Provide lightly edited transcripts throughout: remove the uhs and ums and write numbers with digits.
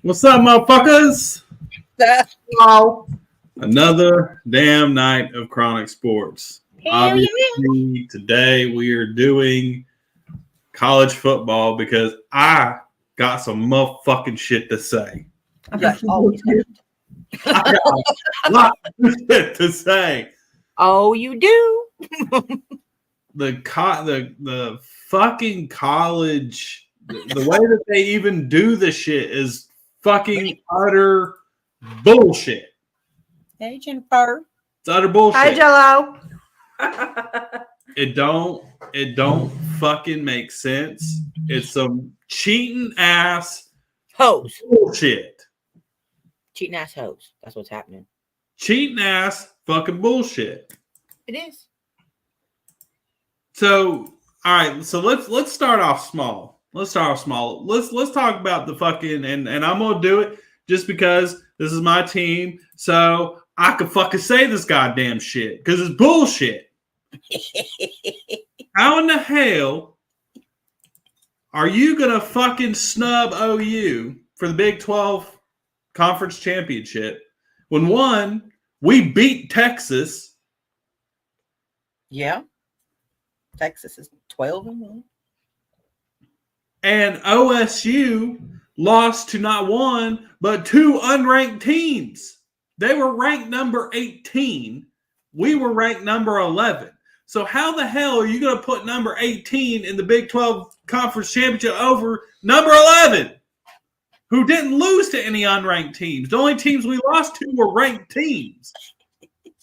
What's up, motherfuckers? Wow. Another damn night of Chronic Sports. Obviously, today we are doing college football because I got some motherfucking shit to say. Yes, always. I got a lot of shit to say. Oh, you do? The fucking college, the way that they even do the shit is fucking utter bullshit. Hey, Jennifer. It's utter bullshit. Hi, Jello. It don't fucking make sense. It's some cheating ass Hoes. bullshit. Cheating ass hoes. That's what's happening. Cheating ass fucking bullshit. It is. So, all right, so let's start off small. Let's talk about the fucking and I'm gonna do it just because this is my team, so I can fucking say this goddamn shit because it's bullshit. How in the hell are you gonna fucking snub OU for the Big 12 Conference Championship when one, we beat Texas? Yeah. Texas is 12-1. And OSU lost to not one, but two unranked teams. They were ranked number 18. We were ranked number 11. So how the hell are you going to put number 18 in the Big 12 Conference Championship over number 11, who didn't lose to any unranked teams? The only teams we lost to were ranked teams.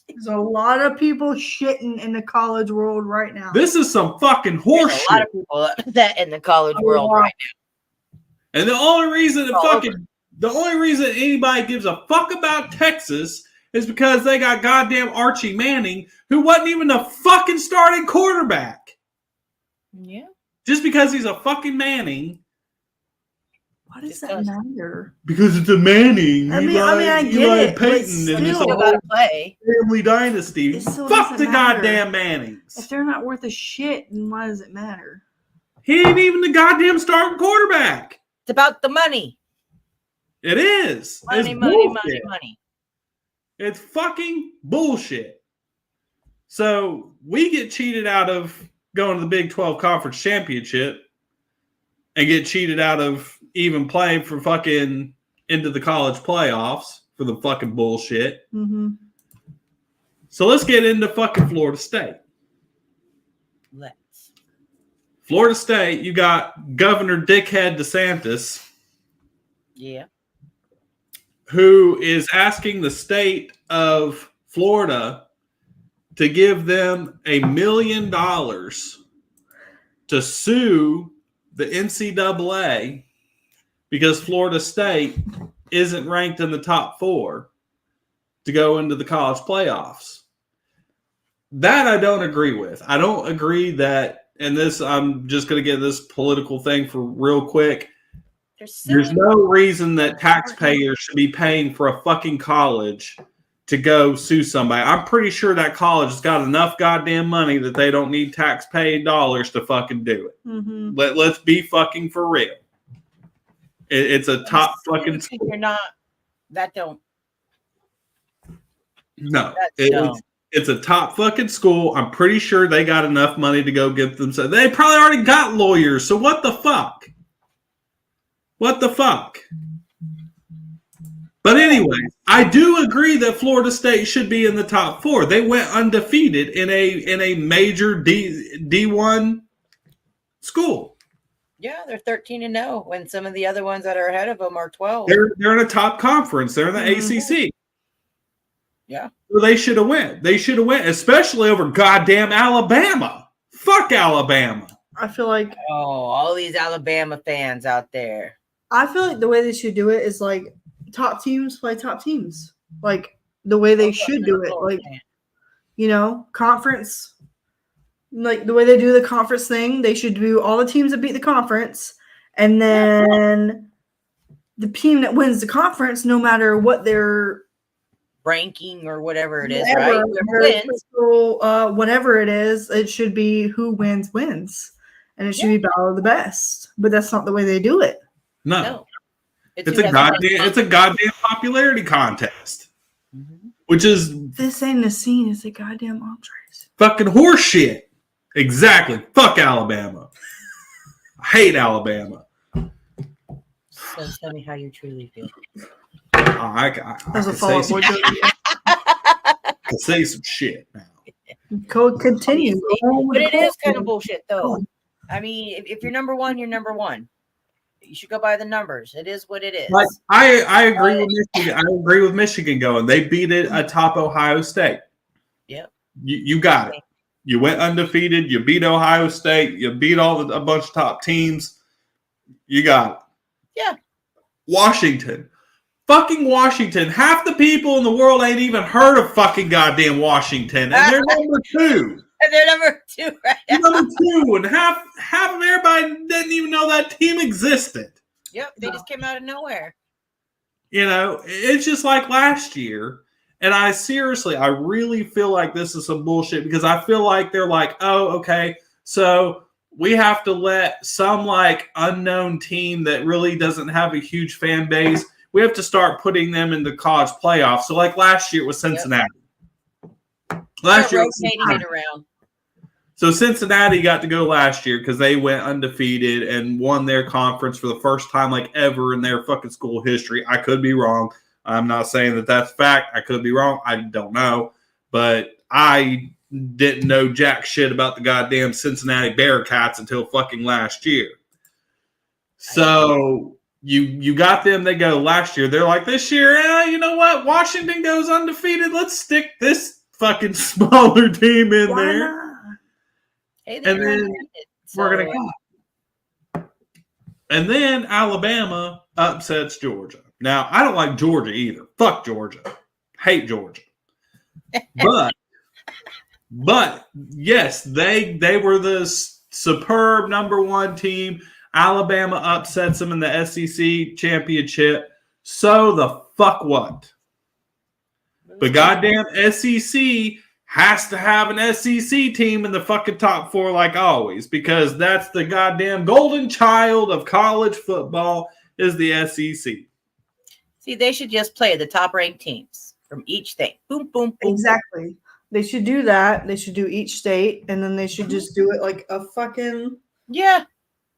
There's a lot of people shitting in the college world right now. This is some fucking horseshit. There's a lot of people upset in the college world right now. And the only reason anybody gives a fuck about Texas is because they got goddamn Archie Manning, who wasn't even the fucking starting quarterback. Yeah. Just because he's a fucking Manning. Why does that matter? Because it's a Manning. I get Eli it, but Payton and it's a Still gotta play. family dynasty. It still Fuck doesn't the matter. goddamn Mannings. If they're not worth a shit, then why does it matter? He ain't even the goddamn starting quarterback. It's about the money. It is. Money, It's money, bullshit. money, money. It's fucking bullshit. So we get cheated out of going to the Big 12 Conference Championship and get cheated out of even playing for fucking into the college playoffs for the fucking bullshit. Mm-hmm. So let's get into fucking Florida State. Let's. Florida State, you got Governor Dickhead DeSantis, Yeah. who is asking the state of Florida to give them $1 million to sue the NCAA because Florida State isn't ranked in the top 4 to go into the college playoffs. That I don't agree with. I don't agree that, and this, I'm just going to get this political thing for real quick. There's no reason that taxpayers should be paying for a fucking college to go sue somebody. I'm pretty sure that college has got enough goddamn money that they don't need tax-paid dollars to fucking do it. Mm-hmm. Let's be fucking for real. It's a top fucking school. You're not. That don't. No, That's dumb. it's a top fucking school. I'm pretty sure they got enough money to go get them. So they probably already got lawyers. So what the fuck? What the fuck? But anyway, I do agree that Florida State should be in the top 4. They went undefeated in a major D1 school. Yeah, they're 13-0 when some of the other ones that are ahead of them are 12. They're in a top conference. They're in the ACC. Yeah. So they should have went. They should have went, especially over goddamn Alabama. Fuck Alabama. I feel like all these Alabama fans out there. the way they should do it is like top teams play top teams. Like the way they should do it. Like, you know, conference. Like the way they do the conference thing, they should do all the teams that beat the conference, and then the team that wins the conference, no matter what their ranking or whatever it is, right? Whoever wins. Whatever it is, it should be who wins, and it should be battle of the best. But that's not the way they do it. No. It's a goddamn popularity contest, which is this ain't a scene. It's a goddamn entrees. Fucking horseshit. Exactly. Fuck Alabama. I hate Alabama. So tell me how you truly feel. I can say some shit now. Continue. But it is kind of bullshit, though. I mean, if you're number one, you're number one. You should go by the numbers. It is what it is. Like, I agree with Michigan. I agree with Michigan going. They beat it atop Ohio State. Yep. You got it. You went undefeated. You beat Ohio State. You beat a bunch of top teams. You got it. Yeah. Washington. Fucking Washington. Half the people in the world ain't even heard of fucking goddamn Washington. And they're number 2. And they're number 2 right now. Number 2. And half of everybody didn't even know that team existed. Yep. They just came out of nowhere. You know, it's just like last year. And I really feel like this is some bullshit because I feel like they're like, oh, okay, so we have to let some like unknown team that really doesn't have a huge fan base, we have to start putting them in the college playoffs. So like last year it was Cincinnati. Last year rotating it around. So Cincinnati got to go last year because they went undefeated and won their conference for the first time like ever in their fucking school history. I could be wrong. I'm not saying that that's fact. I could be wrong. I don't know. But I didn't know jack shit about the goddamn Cincinnati Bearcats until fucking last year. So you got them. They go last year. They're like, this year, you know what? Washington goes undefeated. Let's stick this fucking smaller team in there. Hey, and then we're going to go. And then Alabama upsets Georgia. Now, I don't like Georgia either. Fuck Georgia. Hate Georgia. But yes, they were the superb number 1 team. Alabama upsets them in the SEC championship. So the fuck what? The goddamn SEC has to have an SEC team in the fucking top 4 like always because that's the goddamn golden child of college football is the SEC. See, they should just play the top-ranked teams from each state. Boom, boom, boom. Exactly. They should do that. They should do each state, and then they should just do it like a fucking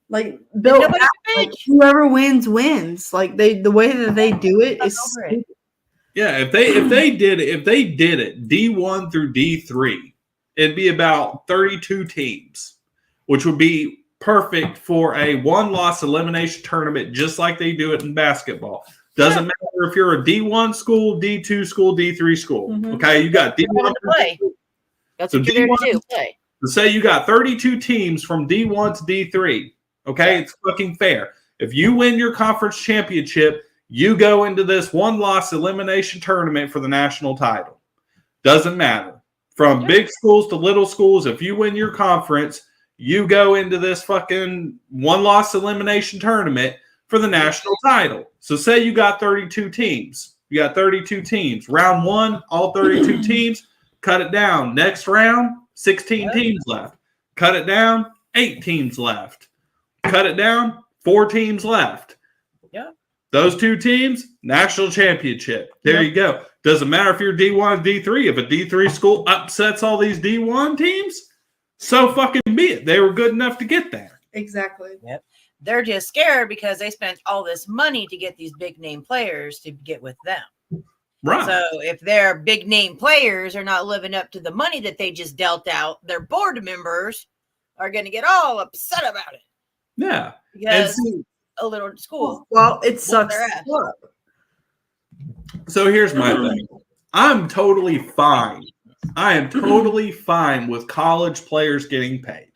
like build. Like, whoever wins. Like the way that they do it is stupid. Yeah, if they did it D1 through D3, it'd be about 32 teams, which would be perfect for a 1-loss elimination tournament, just like they do it in basketball. Doesn't matter if you're a D1 school, D2 school, D3 school. Mm-hmm. Okay, you got D1 to play. That's what you're there to do. Play. So say you got 32 teams from D1 to D3. Okay, it's fucking fair. If you win your conference championship, you go into this 1-loss elimination tournament for the national title. Doesn't matter. From big schools to little schools, if you win your conference, you go into this fucking 1-loss elimination tournament for the national title. So say you got 32 teams. You got 32 teams. Round 1, all 32 teams, cut it down. Next round, 16 teams left. Cut it down, 8 teams left. Cut it down, 4 teams left. Yeah. Those 2 teams, national championship. There you go. Doesn't matter if you're D1 or D3. If a D3 school upsets all these D1 teams, so fucking be it. They were good enough to get there. Exactly. Yep. They're just scared because they spent all this money to get these big name players to get with them. Right. So if their big name players are not living up to the money that they just dealt out, their board members are going to get all upset about it. Yeah. Because see, a little school. Well, it sucks. their ass. so here's my thing. I'm totally fine. I am totally fine with college players getting paid.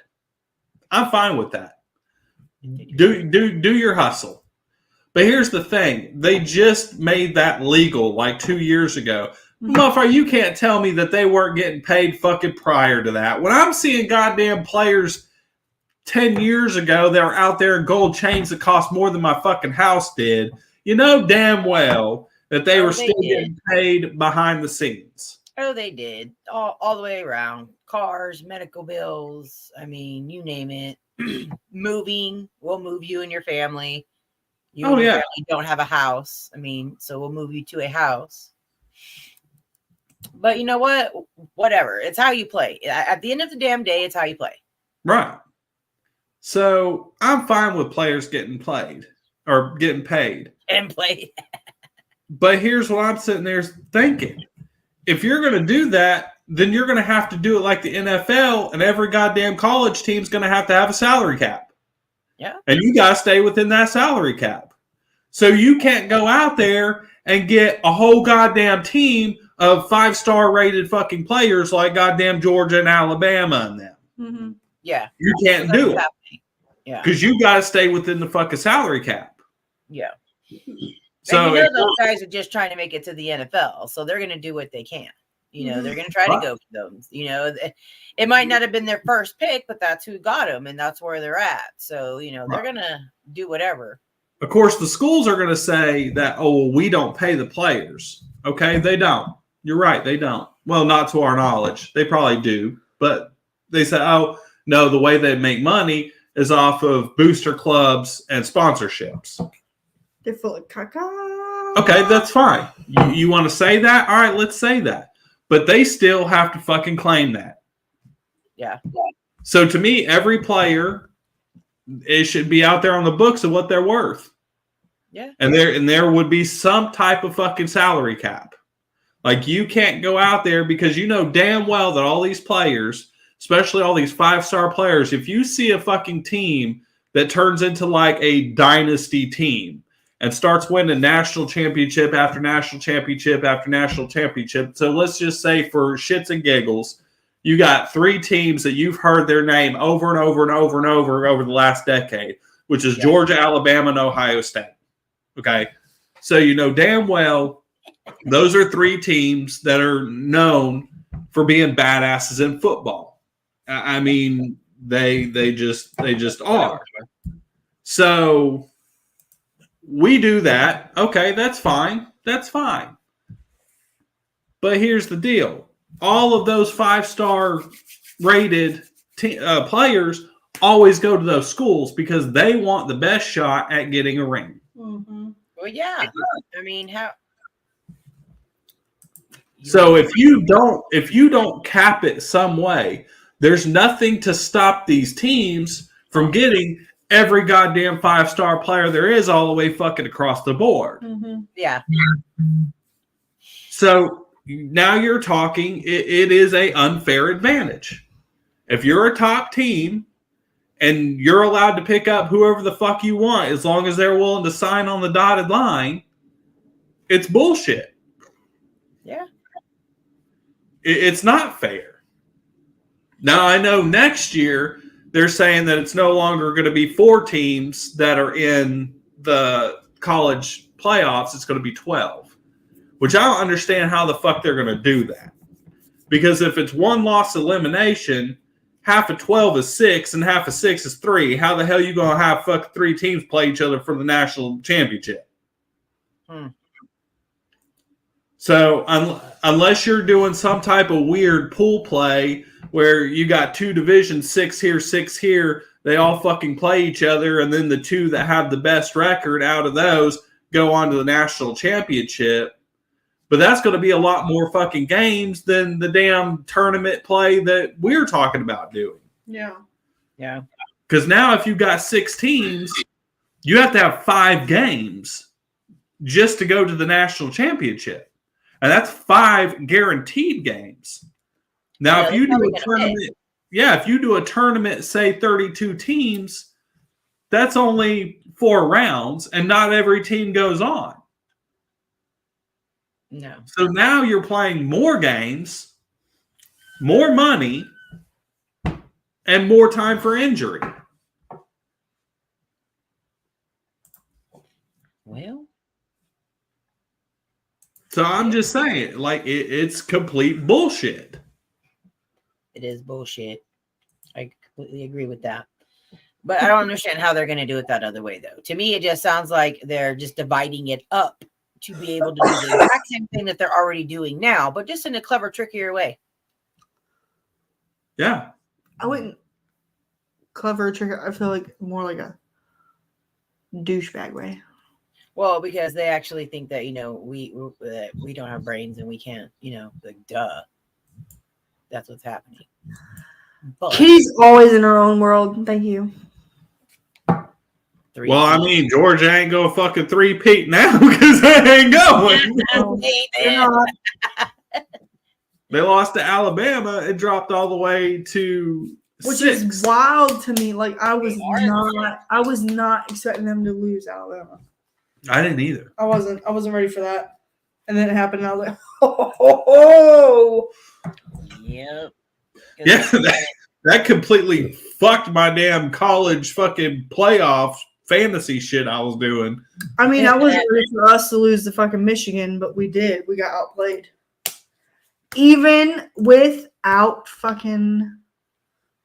I'm fine with that. Do your hustle. But here's the thing. They just made that legal like 2 years ago. Motherfucker, you can't tell me that they weren't getting paid fucking prior to that. When I'm seeing goddamn players 10 years ago that were out there in gold chains that cost more than my fucking house did, you know damn well that they were still getting paid behind the scenes. Oh, they did. All the way around. Cars, medical bills. I mean, you name it. Moving. We'll move you and your family. You and your family don't have a house. I mean, so we'll move you to a house. But you know what? Whatever. It's how you play. At the end of the damn day, it's how you play. Right. So I'm fine with players getting played or getting paid. And play. But here's what I'm sitting there thinking. If you're going to do that, then you're going to have to do it like the NFL, and every goddamn college team's going to have a salary cap. Yeah. And you got to stay within that salary cap. So you can't go out there and get a whole goddamn team of 5-star rated fucking players like goddamn Georgia and Alabama and them. Mm-hmm. Yeah. You can't do it. Yeah. Because you got to stay within the fucking salary cap. Yeah. So and you know those guys are just trying to make it to the NFL, so they're going to do what they can. You know, they're going to try to go for those. You know, it might not have been their first pick, but that's who got them, and that's where they're at. So, you know, they're going to do whatever. Of course, the schools are going to say that, oh, well, we don't pay the players. Okay, they don't. You're right, they don't. Well, not to our knowledge. They probably do, but they say, oh, no, the way they make money is off of booster clubs and sponsorships. They're full of caca. Okay, that's fine. You want to say that? All right, let's say that. But they still have to fucking claim that. Yeah. So to me, every player, it should be out there on the books of what they're worth. Yeah. And there would be some type of fucking salary cap. Like you can't go out there because you know damn well that all these players, especially all these 5-star players, if you see a fucking team that turns into like a dynasty team and starts winning national championship after national championship after national championship. So let's just say for shits and giggles, you got 3 teams that you've heard their name over and over and over and over the last decade, which is Georgia, Alabama, and Ohio State. Okay. So you know damn well those are 3 teams that are known for being badasses in football. I mean, they just are. So we do that. Okay, that's fine. That's fine. But here's the deal. All of those 5-star rated players always go to those schools because they want the best shot at getting a ring. Mm-hmm. Well, yeah. I mean, how? So if you don't cap it some way, there's nothing to stop these teams from getting every goddamn 5-star player there is all the way fucking across the board. Mm-hmm. Yeah. So now you're talking, it is a unfair advantage. If you're a top team and you're allowed to pick up whoever the fuck you want as long as they're willing to sign on the dotted line, it's bullshit. Yeah. It's not fair. Now I know next year they're saying that it's no longer going to be 4 teams that are in the college playoffs. It's going to be 12, which I don't understand how the fuck they're going to do that. Because if it's 1 loss elimination, half of 12 is 6 and half of 6 is 3. How the hell are you going to have fuck 3 teams play each other for the national championship? So unless you're doing some type of weird pool play where you got 2 divisions, 6 here, 6 here, they all fucking play each other, and then the 2 that have the best record out of those go on to the national championship. But that's going to be a lot more fucking games than the damn tournament play that we're talking about doing. Yeah. Yeah. Because now if you've got 6 teams, you have to have 5 games just to go to the national championship. and that's 5 guaranteed games. Now, if you do a tournament, if you do a tournament, say 32 teams, that's only 4 rounds, and not every team goes on. No. So now you're playing more games, more money, and more time for injury. Well, so I'm just saying, like, it's complete bullshit. It is bullshit. I completely agree with that. But I don't understand how they're going to do it that other way, though. To me, it just sounds like they're just dividing it up to be able to do the exact same thing that they're already doing now, but just in a clever, trickier way. Yeah. I wouldn't clever trick. I feel like more like a douchebag way. Well, because they actually think that, we don't have brains and we can't, like, duh. That's what's happening. But Kitty's always in her own world. Thank you. Well, I mean, Georgia ain't going to fucking 3-peat now because they ain't going. They lost to Alabama and dropped all the way to Which 6. is wild to me. Like I was not expecting them to lose Alabama. I didn't either. I wasn't ready for that. And then it happened and I was like, oh. Yep. Yeah, that completely fucked my damn college fucking playoff fantasy shit I was doing. I mean, I wasn't ready for us to lose to fucking Michigan, but we did. We got outplayed. Even without fucking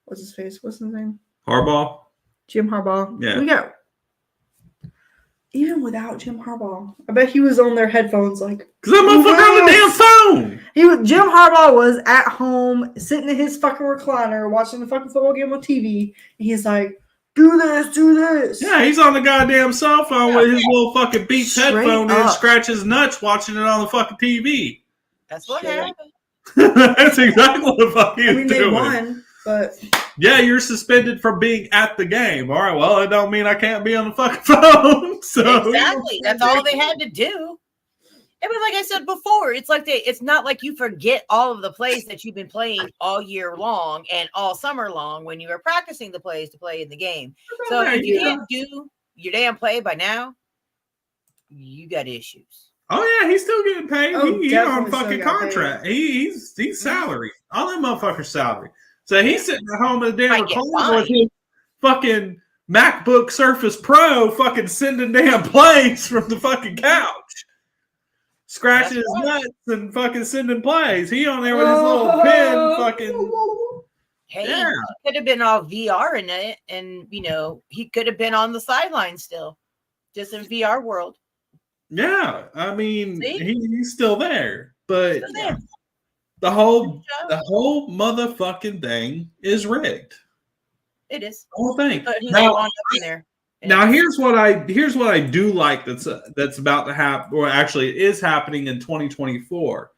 what's his face? What's his name? Harbaugh? Jim Harbaugh. Yeah. We got even without Jim Harbaugh. I bet he was on their headphones like because that motherfucker on the damn phone. Jim Harbaugh was at home sitting in his fucking recliner watching the fucking football game on TV, and he's like, do this. Yeah, he's on the goddamn cell phone with his little fucking Beats headphone and scratch his nuts watching it on the fucking TV. That's what happened. That's exactly what the fuck he was doing. They won, but yeah, you're suspended from being at the game. All right, well, it don't mean I can't be on the fucking phone. So exactly, that's all they had to do. I mean, like I said before, it's not like you forget all of the plays that you've been playing all year long and all summer long when you were practicing the plays to play in the game. So if you can't do your damn play by now, you got issues. Oh yeah, he's still getting paid. He's on fucking contract. He's salary. All that motherfucker's salary. So he's sitting at home in the damn recliner with his fucking MacBook Surface Pro, fucking sending damn plays from the fucking couch, scratching his nuts and fucking sending plays. He on there with his little pen, fucking. Hey, he could have been all VR in it, and he could have been on the sideline still, just in VR world. Yeah, I mean, he's still there, but the whole motherfucking thing is rigged. It is. The whole thing. But he's now here's what I do like that's about to happen, or actually it is happening in 2024.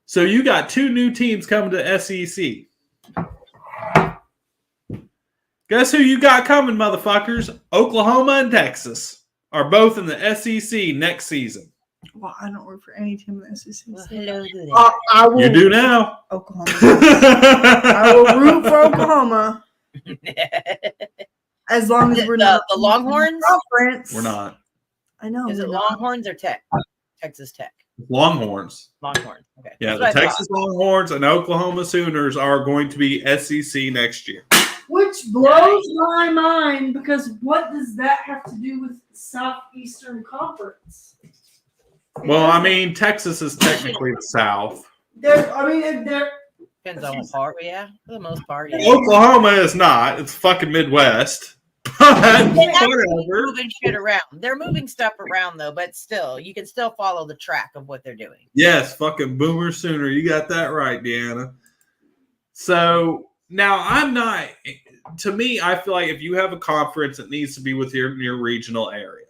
So you got 2 new teams coming to SEC. Guess who you got coming, motherfuckers? Oklahoma and Texas are both in the SEC next season. Well, I don't work for any team in the SEC. Well, hello, I will. You do now. Oklahoma. I will root for Oklahoma. As long as we're not the Longhorns. Conference. We're not. I know. Is it Longhorns or Tech? Texas Tech. Longhorns. Longhorns. Okay. Yeah, the Texas Longhorns and Oklahoma Sooners are going to be SEC next year. Which blows my mind because what does that have to do with the Southeastern Conference? Well, I mean, Texas is technically the South. Depends on what part, yeah. For the most part, yeah. Oklahoma is not. It's fucking Midwest. But they're moving shit around. They're moving stuff around though, but still, you can still follow the track of what they're doing. Yes, fucking Boomer Sooner. You got that right, Deanna. So now I'm not. To me, I feel like if you have a conference, it needs to be with your regional area.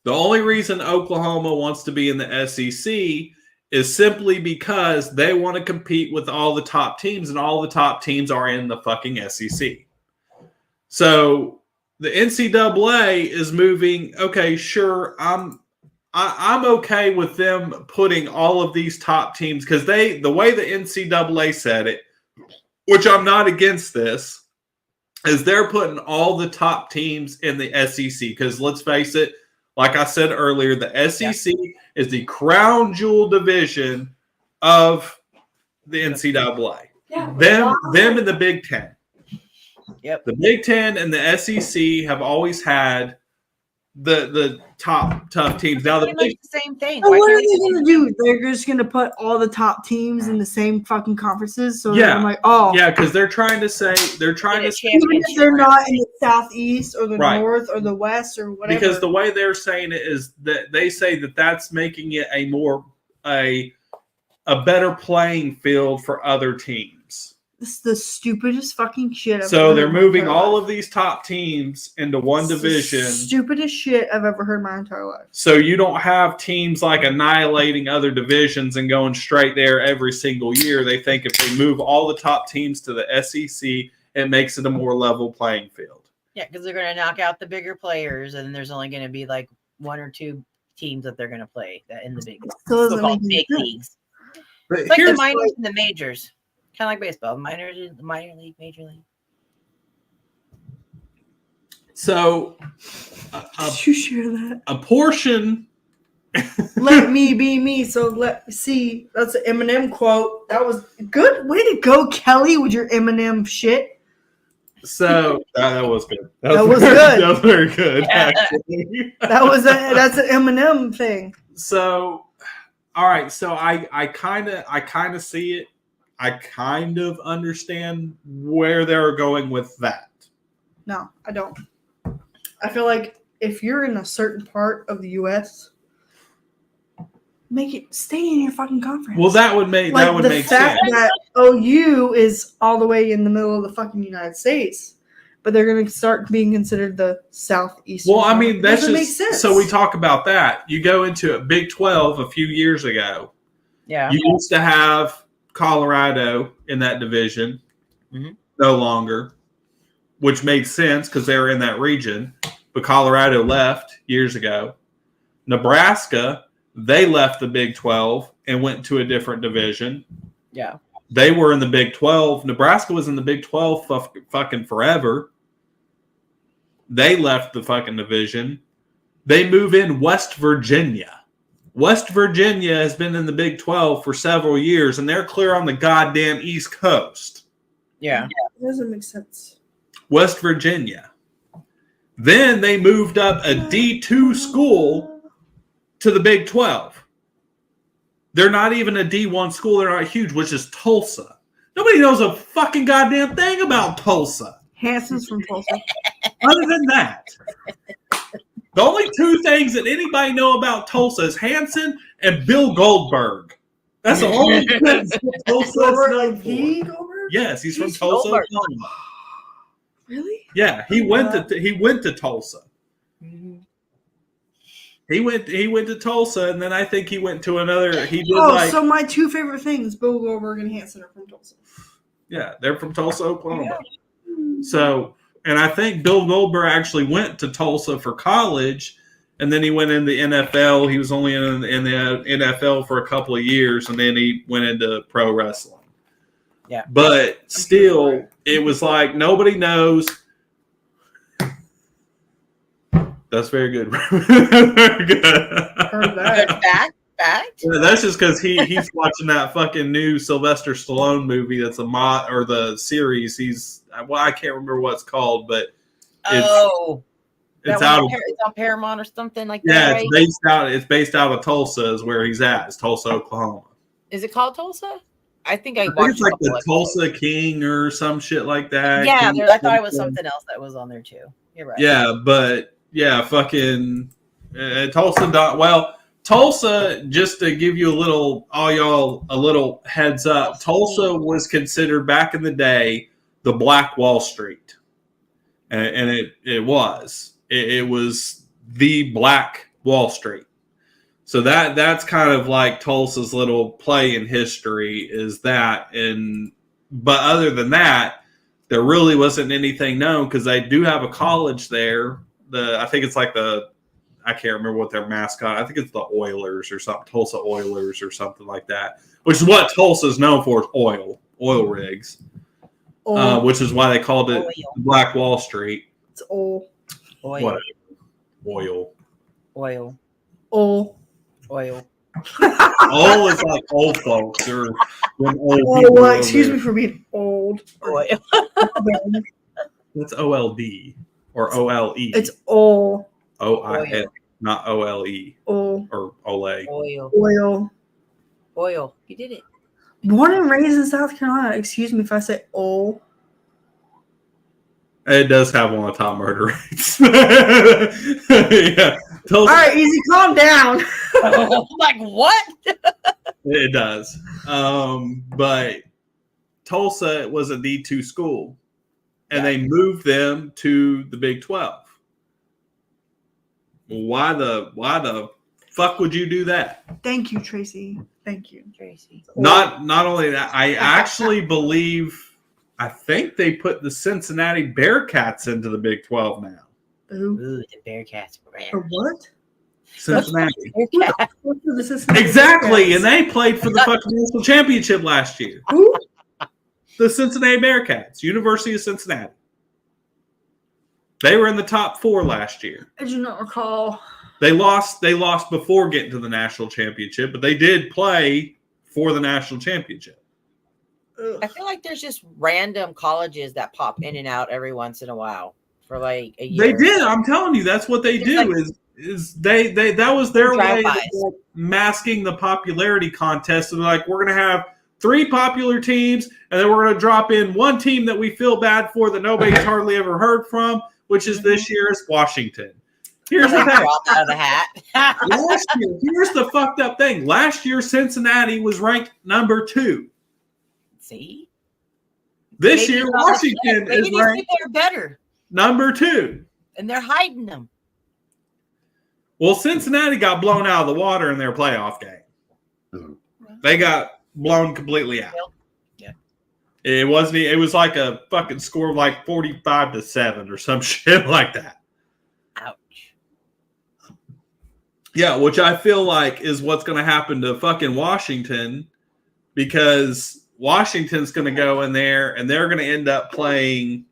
The only reason Oklahoma wants to be in the SEC is simply because they want to compete with all the top teams, and all the top teams are in the fucking SEC. So the NCAA is moving. Okay, sure, I'm I'm okay with them putting all of these top teams because the way the NCAA said it, which I'm not against this, is they're putting all the top teams in the SEC. Because let's face it, like I said earlier, the SEC is the crown jewel division of the NCAA. Yeah. Them and the Big Ten. Yep. The Big Ten and the SEC have always had the top tough teams. Now Pretty much the same thing. So Why what are can't they we gonna do? They're just gonna put all the top teams in the same fucking conferences. So Yeah. I'm like, oh, yeah, because they're trying to say get a even if championship they're round? not in the southeast or the Right. north or the west or whatever. because the way they're saying it is that they say that that's making it a better playing field for other teams. this is the stupidest fucking shit. So they're moving all of these top teams into one division. Stupidest shit I've ever heard in my entire life. So you don't have teams like annihilating other divisions and going straight there every single year. They think if they move all the top teams to the SEC, it makes it a more level playing field. Yeah, because they're going to knock out the bigger players, and then there's only going to be like 1 or 2 teams that they're going to play in the big So doesn't so-called make any big sense. leagues. But It's like the here's minors and the majors, kind of like baseball. The minor league, major league. so Did you share that? a portion. Let me be me. So let see. That's an Eminem quote. That was good. Way to go, Kelly, with your Eminem shit. So that was good. That was very- good. That was very good. Yeah. Actually. That's an Eminem thing. So, all right. So I kind of see it. I kind of understand where they're going with that. No, I don't. I feel like if you're in a certain part of the U.S., make it stay in your fucking conference. Well, that would make like that would the make fact sense. that OU is all the way in the middle of the fucking United States, but they're going to start being considered the southeastern. Well, I mean, that's doesn't just make sense. so we talk about that. You go into a Big 12 a few years ago. Yeah. You used to have Colorado in that division, Mhm. no longer, which made sense because they were in that region. But Colorado left years ago. Nebraska, they left the Big 12 and went to a different division. Yeah. They were in the Big 12. Nebraska was in the Big 12 fucking forever. They left the fucking division. They move in West Virginia. West Virginia has been in the Big 12 for several years, and they're clear on the goddamn East Coast. Yeah. It doesn't make sense. West Virginia. Then they moved up a D2 school to the Big 12. They're not even a D1 school. They're not huge, which is Tulsa. Nobody knows a fucking goddamn thing about Tulsa. Hanson's from Tulsa. Other than that, the only 2 things that anybody know about Tulsa is Hanson and Bill Goldberg. That's the only things that Tulsa is Goldberg, known like for. P. Goldberg? Yes, he's from He's Tulsa, Goldberg. Oklahoma. Really? Yeah, he went to Tulsa. Mhm. He went to Tulsa, and then I think he went to another. He did Oh, like so my 2 favorite things, Bill Goldberg and Hanson, are from Tulsa. yeah, they're from Tulsa, Oklahoma. So, and I think Bill Goldberg actually went to Tulsa for college, and then he went in the NFL. He was only in the NFL for a couple of years, and then he went into pro wrestling. Yeah. But still, it was like nobody knows. That's very good. Very good. Heard Good that. fact. Yeah, that's just because he's watching that fucking new Sylvester Stallone movie. That's a mod or the series. I can't remember what it's called, but Oh, it's that out. one it's on Paramount or something like Yeah, that, right? it's based out of Tulsa is where he's at. It's Tulsa, Oklahoma. Is it called Tulsa? I think I I think watched it's like a couple the episodes. Tulsa King or some shit like that. Yeah, King I thought it was something. something else that was on there too. You're right. Yeah, but yeah, fucking Tulsa. Well, Tulsa. Just to give you a little heads up. Tulsa was considered back in the day the Black Wall Street, and it was the Black Wall Street. So that's kind of like Tulsa's little play in history is that. But other than that, there really wasn't anything known because they do have a college there. I think it's like I I can't remember what their mascot. I think it's the Oilers or something, Tulsa Oilers or something like that. Which is what Tulsa is known for, is oil rigs. Which is why they called it Black Wall Street. It's oil. What? Oil. Oil. Oil. Oil. Oil is like old folks or when old Oh, people well, are excuse there. me for being old. Oil. That's OLD or OLE. It's oil. OIL, not OLE Oil. or OLE. Oil. Oil. Oil. You did it. Born and raised in South Carolina. Excuse me if I say oil. It does have one of the top murder rates. Yeah. All right, easy. Calm down. Like what? It does. But Tulsa was a D2 school, and they moved them to the Big 12. Why the fuck would you do that? Thank you, Tracy. Thank you. Tracy. Not only that, I actually believe, I think they put the Cincinnati Bearcats into the Big 12 now. Ooh. Ooh, the Bearcats. For what? Cincinnati. Bearcats. Exactly, and they played for the fucking national championship last year. Who? The Cincinnati Bearcats, University of Cincinnati. They were in the top 4 last year. I do not recall. They lost before getting to the national championship, but they did play for the national championship. I feel like there's just random colleges that pop in and out every once in a while for like a year. They did. I'm telling you, that's what they It's do. like- is they that was their way of Drive-bys. masking the popularity contest. And like, we're gonna have 3 popular teams, and then we're gonna drop in one team that we feel bad for that nobody's hardly ever heard from, which is this year's Washington. Here's the thing. Drop out of the hat. Last year, here's the fucked up thing. Last year, Cincinnati was ranked number 2. See? This Maybe year, it's not Washington good. Maybe is these ranked people are better number 2. and they're hiding them. Well, Cincinnati got blown out of the water in their playoff game. They got blown completely out. Yeah. It wasn't. It was like a fucking score of like 45-7 or some shit like that. Ouch. Yeah, which I feel like is what's going to happen to fucking Washington, because Washington's going to go in there and they're going to end up playing.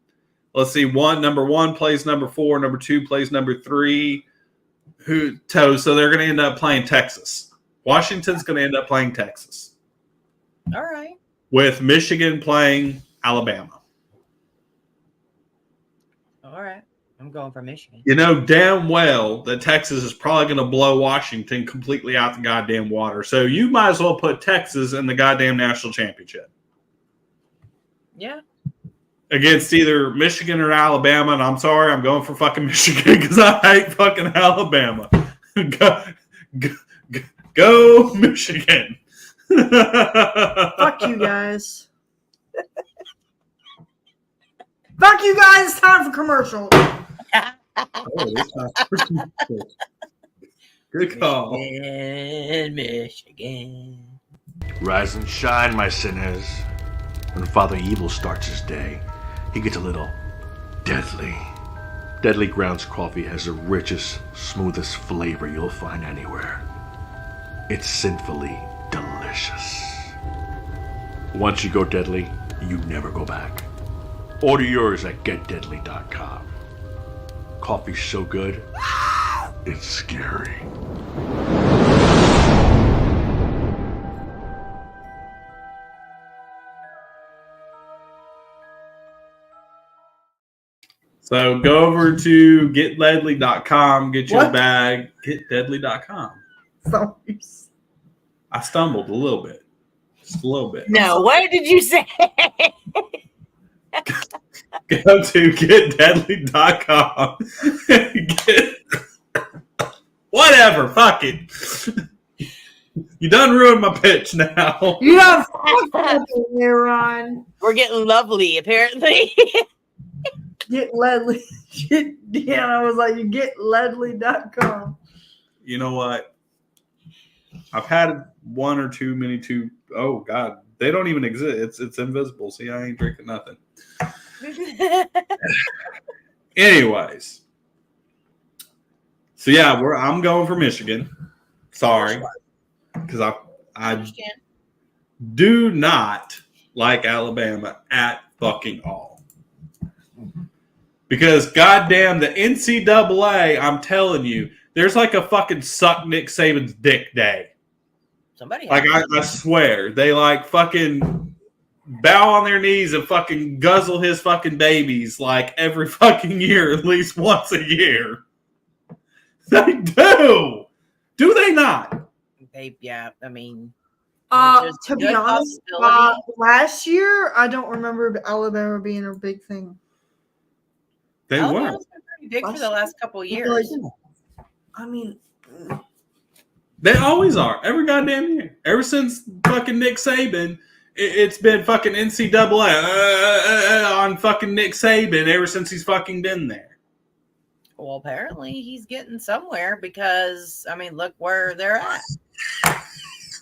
Let's see, number 1 plays number 4, number 2 plays number 3. So they're going to end up playing Texas. Washington's going to end up playing Texas, All right. with Michigan playing Alabama. All right. I'm going for Michigan. You know damn well that Texas is probably going to blow Washington completely out the goddamn water. So you might as well put Texas in the goddamn national championship Yeah. against either Michigan or Alabama. And I'm sorry, I'm going for fucking Michigan because I hate fucking Alabama. Go Michigan. Fuck you guys. Fuck you guys. It's time for commercial. Good call. In Michigan. Rise and shine, my sinners. When Father Evil starts his day, he gets a little deadly. Deadly Grounds coffee has the richest, smoothest flavor you'll find anywhere. It's sinfully delicious. Once you go deadly, you never go back. Order yours at getdeadly.com. Coffee's so good, it's scary. So go over to getdeadly.com, get your What? bag, getdeadly.com. So, I stumbled a little bit. Just a little bit. No, what did you say? Go to getdeadly.com. Whatever, fuck it. You done ruined my pitch now. you have fucked up in there, Ron. We're getting lovely, apparently. Get Ledley. Yeah, I was like, you get Ledley.com. You know what? I've had one or too many too. Oh God, they don't even exist. It's invisible. See, I ain't drinking nothing. Anyways, So yeah, I'm going for Michigan. Sorry, because I Understand. do not like Alabama at fucking all. Because goddamn the NCAA, I'm telling you, there's like a fucking suck Nick Saban's dick day. Somebody Like I swear, they like fucking bow on their knees and fucking guzzle his fucking babies like every fucking year, at least once a year. They do. Do they not? yeah. I mean, To be good honest, possibility. last year I don't remember Alabama being a big thing. They were. Alabama's been pretty big for the last couple of years. I mean, They always are. Every goddamn year. Ever since fucking Nick Saban, it's been fucking NCAA on fucking Nick Saban ever since he's fucking been there. Well, apparently he's getting somewhere because, I mean, look where they're at.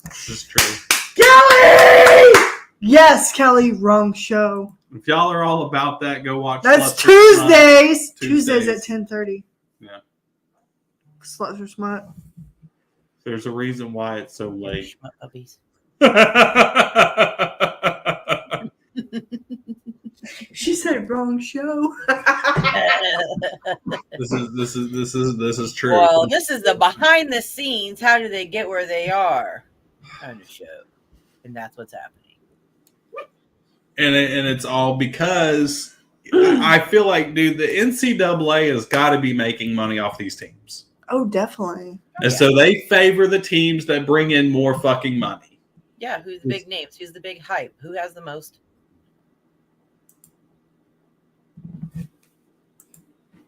This is true. Kelly! Yes, Kelly, wrong show. If y'all are all about that, go watch That's Sluts Are Smut. Tuesdays. Tuesdays. Tuesdays at 10:30. Yeah. Sluts Are Smut. There's a reason why it's so late. Schmuck puppies. She said wrong show. This is true. Well, this is the behind the scenes. How do they get where they are? Kind of show, and that's what's happening. And it's all because I feel like, dude, the NCAA has got to be making money off these teams. Oh, definitely. And so they favor the teams that bring in more fucking money. Yeah, who's the big names? Who's the big hype? Who has the most?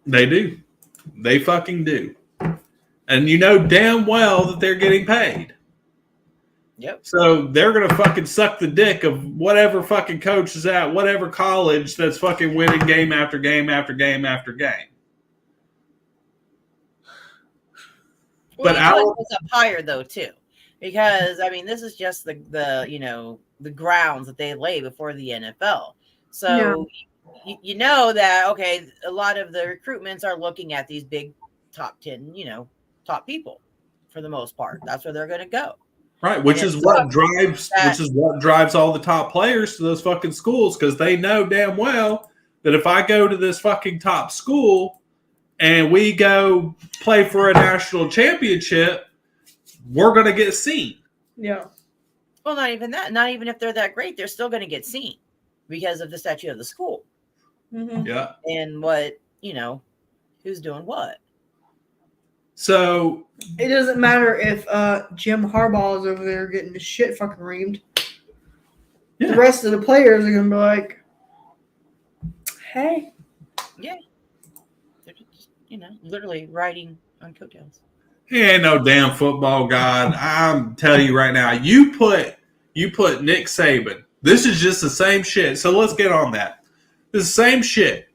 They do. They fucking do. And you know damn well that they're getting paid. Yep. So they're going to fucking suck the dick of whatever fucking coach is at whatever college that's fucking winning game after game after game after game. Well, But you know it's up higher though too, because I mean this is just the grounds that they lay before the NFL. So you know that okay, a lot of the recruitments are looking at these big top 10, top people for the most part. That's where they're going to go. Right, which is what drives all the top players to those fucking schools, because they know damn well that if I go to this fucking top school and we go play for a national championship, we're going to get seen. Yeah. Well, not even that. Not even if they're that great, they're still going to get seen because of the statute of the school. Mm-hmm. Yeah. And what, who's doing what. So It doesn't matter if Jim Harbaugh is over there getting the shit fucking reamed. Yeah. The rest of the players are gonna be like, "Hey, Yeah. They're just, literally riding on coattails. he ain't no damn football god. I'm telling you right now, you put Nick Saban. This is just the same shit. So let's get on that. The same shit.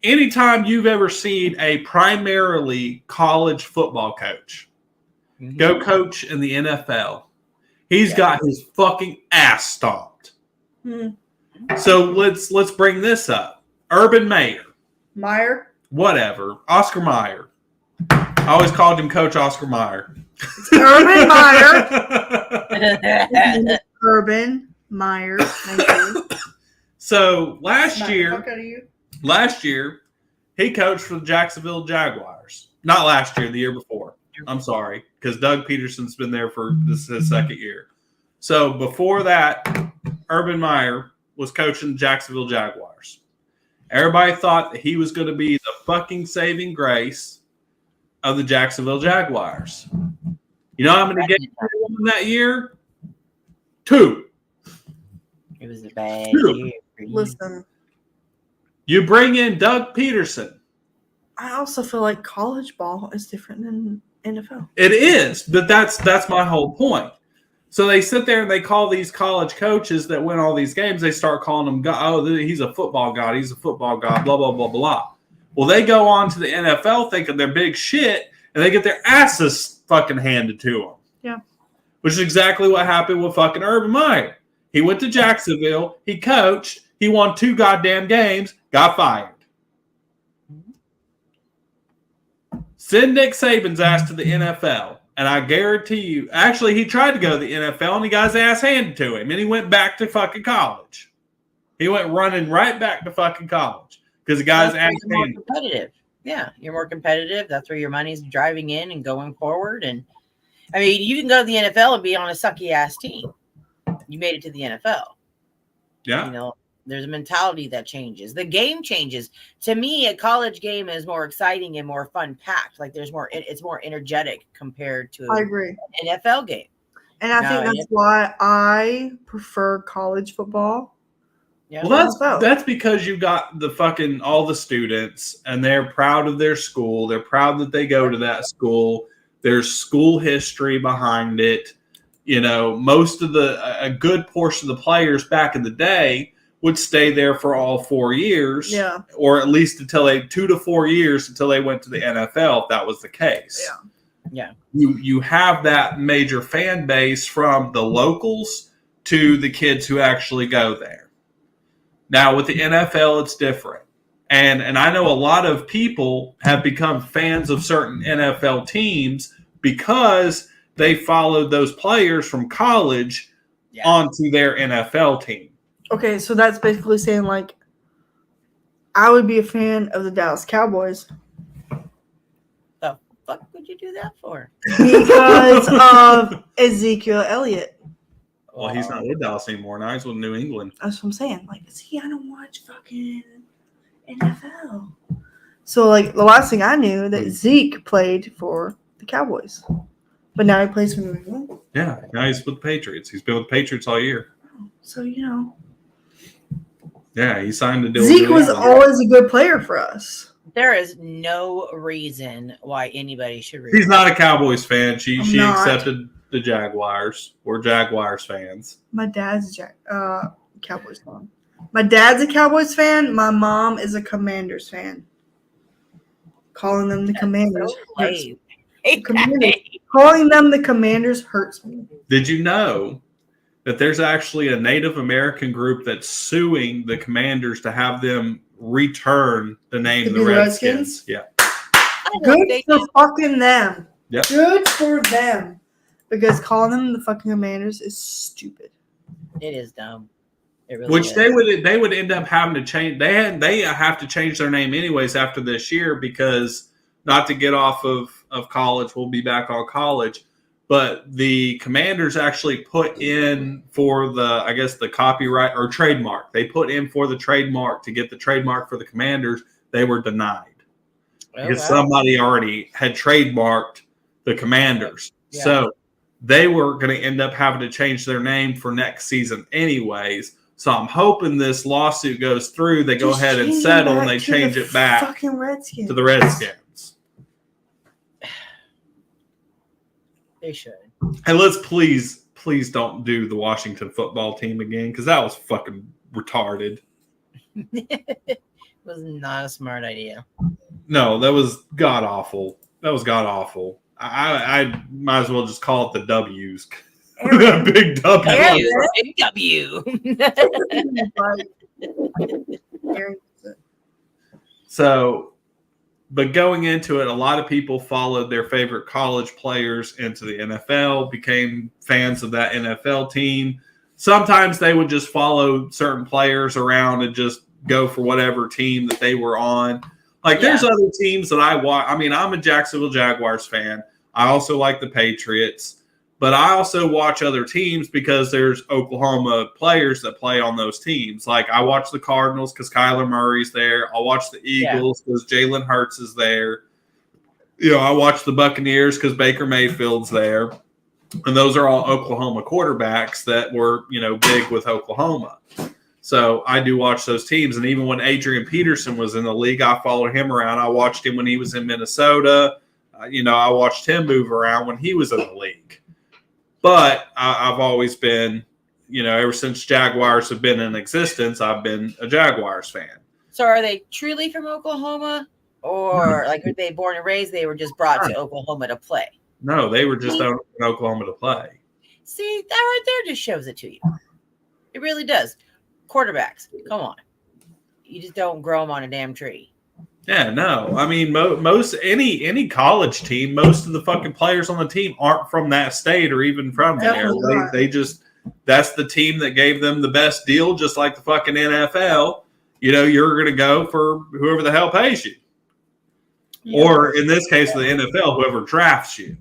Anytime you've ever seen a primarily college football coach go coach in the NFL, he's got his fucking ass stomped. So let's bring this up. Urban Meyer, whatever. Oscar Mayer. I always called him Coach Oscar Mayer. Urban Meyer, Urban Meyer." Thank you. So last Smack the year, fuck out of you. he coached for the Jacksonville Jaguars. Not last year, the year before. I'm sorry, because Doug Peterson's been there for this his second year. So before that, Urban Meyer was coaching the Jacksonville Jaguars. Everybody thought that he was going to be the fucking saving grace of the Jacksonville Jaguars. You know how many games they won that year? 2. It was a bad Dude. year for you. Listen, You bring in Doug Peterson. I also feel like college ball is different than NFL. It is, but that's my whole point. So they sit there and they call these college coaches that win all these games, they start calling them, oh, he's a football god, blah, blah, blah, blah. Well, they go on to the NFL thinking they're big shit, and they get their asses fucking handed to them. Yeah. Which is exactly what happened with fucking Urban Meyer. He went to Jacksonville, he coached, he won 2 goddamn games, got fired. Send Nick Saban's ass to the NFL, and I guarantee you, actually, he tried to go to the NFL, and he got his ass handed to him, and he went back to fucking college. He went running right back to fucking college because the guy's ass more handed. competitive. Yeah, you're more competitive. That's where your money's driving in and going forward. And I mean, you can go to the NFL and be on a sucky ass team. You made it to the NFL. Yeah. You know, there's a mentality that changes. The game changes. To me, a college game is more exciting and more fun packed. Like there's more, it's more energetic compared to I agree. an NFL game. And I think that's why I prefer college football. Yeah. Well, that's because you got the fucking all the students, and they're proud of their school. They're proud that they go to that school. There's school history behind it. You know, most of a good portion of the players back in the day would stay there for all 4 years. Yeah. Or at least until 2 to 4 years until they went to the NFL, if that was the case. Yeah. You have that major fan base from the locals to the kids who actually go there. Now, with the NFL, it's different. And I know a lot of people have become fans of certain NFL teams because they followed those players from college onto their NFL team. Okay, so that's basically saying, like, I would be a fan of the Dallas Cowboys. The fuck would you do that for? Because of Ezekiel Elliott. Well, he's not with Dallas anymore. Now he's with New England. That's what I'm saying. Like, see, I don't watch fucking NFL. So, like, the last thing I knew that Zeke played for the Cowboys. But now he plays for New England. Yeah, now he's with the Patriots. He's been with the Patriots all year. So, you know. Yeah, he signed a deal. Zeke was always a good player for us. There is no reason why anybody should. He's not a Cowboys fan. She not. accepted the Jaguars. We're Jaguars fans. My dad's a Cowboys fan. My dad's a Cowboys fan. My mom is a Commanders fan. Calling them the Commanders. hurts me. Calling them the Commanders hurts me. Did you know that there's actually a Native American group that's suing the Commanders to have them return the name To the be the Redskins? Redskins? Yeah. Good for fucking them. Yep. Good for them. Because calling them the fucking Commanders is stupid. It is dumb. It really Which is. they would end up having to change. They have to change their name anyways after this year because not to get off of college, we'll be back on college. But the Commanders actually put in for the copyright or trademark. They put in for the trademark to get the trademark for the Commanders. They were denied because somebody already had trademarked the Commanders. Yeah. So they were going to end up having to change their name for next season anyways. So I'm hoping this lawsuit goes through. They go ahead and settle and they change it back fucking Redskins. to the Redskins. They should. And let's please don't do the Washington football team again because that was fucking retarded. It was not a smart idea. No, that was god awful. I might as well just call it the W's. Big W. Big W. So, but going into it, a lot of people followed their favorite college players into the NFL, became fans of that NFL team. Sometimes they would just follow certain players around and just go for whatever team that they were on. Like there's other teams that I watch. I mean, I'm a Jacksonville Jaguars fan. I also like the Patriots, but I also watch other teams because there's Oklahoma players that play on those teams. Like I watch the Cardinals because Kyler Murray's there. I'll watch the Eagles because Jalen Hurts is there. You know, I watch the Buccaneers because Baker Mayfield's there. And those are all Oklahoma quarterbacks that were, you know, big with Oklahoma. So I do watch those teams. And even when Adrian Peterson was in the league, I followed him around. I watched him when he was in Minnesota. You know, I watched him move around when he was in the league. But I've always been, you know, ever since Jaguars have been in existence, I've been a Jaguars fan. So are they truly from Oklahoma? Or like were they born and raised? They were just brought to Oklahoma to play? No, they were just in Oklahoma to play. See, that right there just shows it to you. It really does. Quarterbacks, come on. You just don't grow them on a damn tree. Yeah, no. I mean, most any college team, most of the fucking players on the team aren't from that state or even from there. Definitely not. They just that's the team that gave them the best deal, just like the fucking NFL. You know, you're going to go for whoever the hell pays you, or in this case, the NFL, whoever drafts you.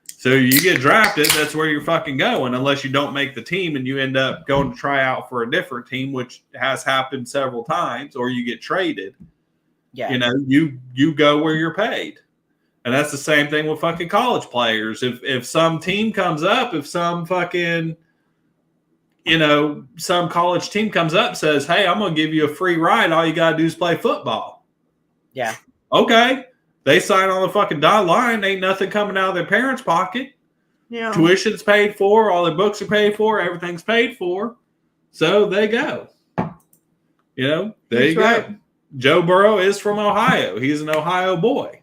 So you get drafted, that's where you're fucking going, unless you don't make the team and you end up going to try out for a different team, which has happened several times, or you get traded. Yeah. You know, you go where you're paid. And that's the same thing with fucking college players. If some team comes up, if some fucking, you know, some college team comes up and says, hey, I'm going to give you a free ride. All you got to do is play football. Yeah. Okay. They sign on the fucking dotted line. Ain't nothing coming out of their parents' pocket. Yeah. Tuition's paid for. All their books are paid for. Everything's paid for. So they go. You know, there you That's go. right. Joe Burrow is from Ohio. He's an Ohio boy.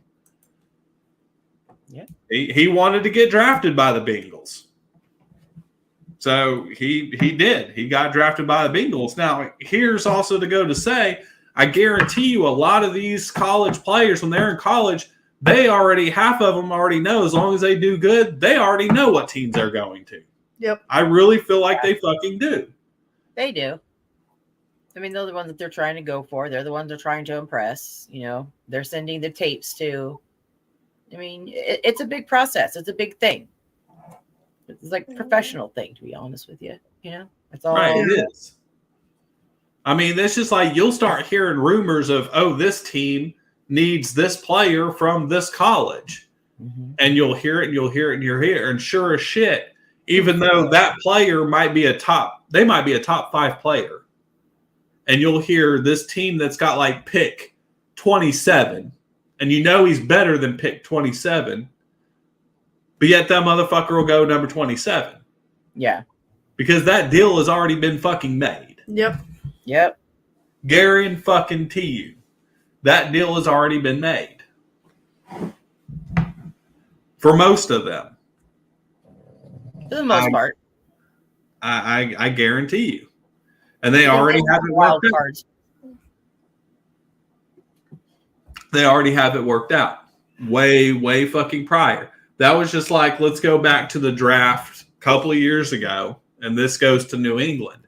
Yeah. He wanted to get drafted by the Bengals. So he did. He got drafted by the Bengals. Now, here's also to go to say, I guarantee you a lot of these college players, when they're in college, half of them already know, as long as they do good, they already know what teams they're going to. Yep. I really feel like they fucking do. They do. I mean, they're the ones that they're trying to go for. They're the ones they're trying to impress. You know, they're sending the tapes to. I mean, it's a big process. It's a big thing. It's like a professional thing, to be honest with you. You know, it's all Right, it is. I mean, it's just like you'll start hearing rumors of, oh, this team needs this player from this college. Mhm. And you'll hear it and you'll hear it and you'll hear it. And sure as shit, even though that player might be a top 5 player. And you'll hear this team that's got like pick 27. And you know he's better than pick 27. But yet that motherfucker will go number 27. Yeah. Because that deal has already been fucking made. Yep. Yep. Guarantee you. That deal has already been made. For most of them. For the most part. I guarantee you. And they already have it wild worked out. cards. They already have it worked out. Way fucking prior. That was just like, let's go back to the draft a couple of years ago. And this goes to New England.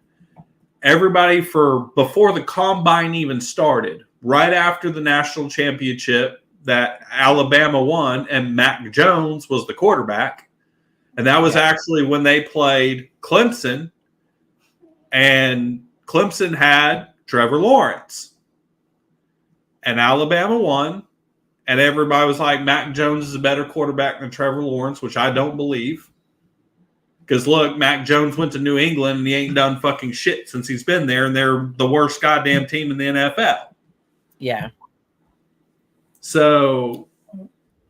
Everybody before the combine even started, right after the national championship that Alabama won and Mac Jones was the quarterback. And that was actually when they played Clemson. And Clemson had Trevor Lawrence. And Alabama won. And everybody was like, Mac Jones is a better quarterback than Trevor Lawrence, which I don't believe. Because, look, Mac Jones went to New England and he ain't done fucking shit since he's been there. And they're the worst goddamn team in the NFL. Yeah. So,